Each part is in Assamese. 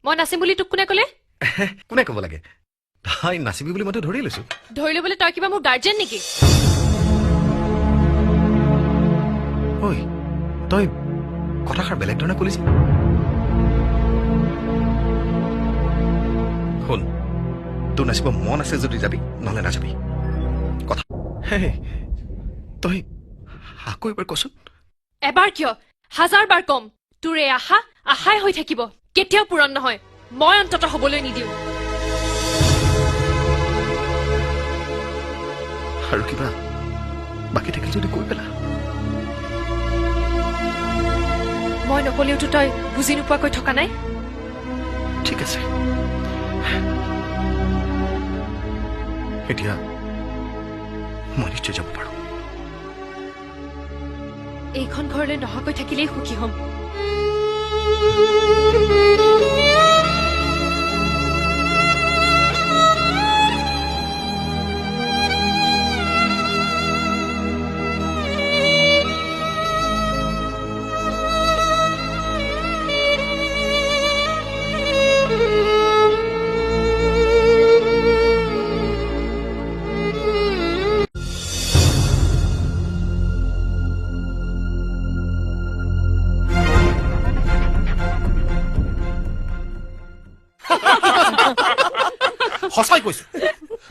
মই নাচিম বুলি তোক কোনে ক'লে কোনে ক'ব লাগে তাই নাচিবি বুলি মইতো ধৰি লৈছো ধৰি ল'বলৈ তই কিবা মোৰ গাৰ্জেন নেকি ঐ তই কথাষাৰ বেলেগ ধৰণে ক'লিছে শুন তোৰ নাচিব মন আছে যদি যাবি নহ'লে নাযাবি কথা হে তই আকৌ এবাৰ কচোন এবাৰ কিয় হাজাৰ বাৰ কম তোৰ এই আশা আশাই হৈ থাকিব কেতিয়াও পূৰণ নহয় মই অন্তত হ'বলৈ নিদিওঁ আৰু কিবা বাকী থাকিল যদি কৈ পেলা মই নকলেওতো তই বুজি নোপোৱাকৈ থকা নাই ঠিক আছে এতিয়া মই নিশ্চয় যাব পাৰোঁ এইখন ঘৰলৈ নহাকৈ থাকিলেই সুখী হ'ম সঁচাই কৈছো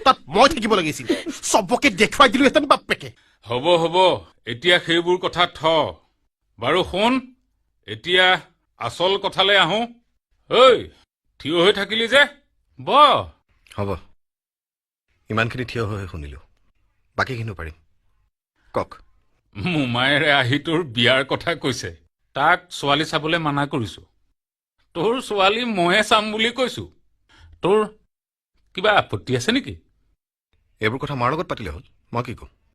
তাত মই থাকিব লাগিছিল চবকে দেখুৱাই দিলো হেতেন বাপেকে হ'ব হ'ব এতিয়া সেইবোৰ কথা থ বাৰু শুন এতিয়া আচল কথালৈ আহো ঐ থিয় হৈ থাকিলি যে ব হ'ব ইমানখিনি থিয় হৈ শুনিলোঁ বাকীখিনিও পাৰিম কওক মোমায়েৰে আহি তোৰ বিয়াৰ কথা কৈছে তাক ছোৱালী চাবলৈ মানা কৰিছো তোৰ ছোৱালী ময়ে চাম বুলি কৈছো তোৰ কিবা আপত্তি আছে নেকি এইবোৰ কথা মাৰ লগত পাতিলে হ'ল মই কি ক'ম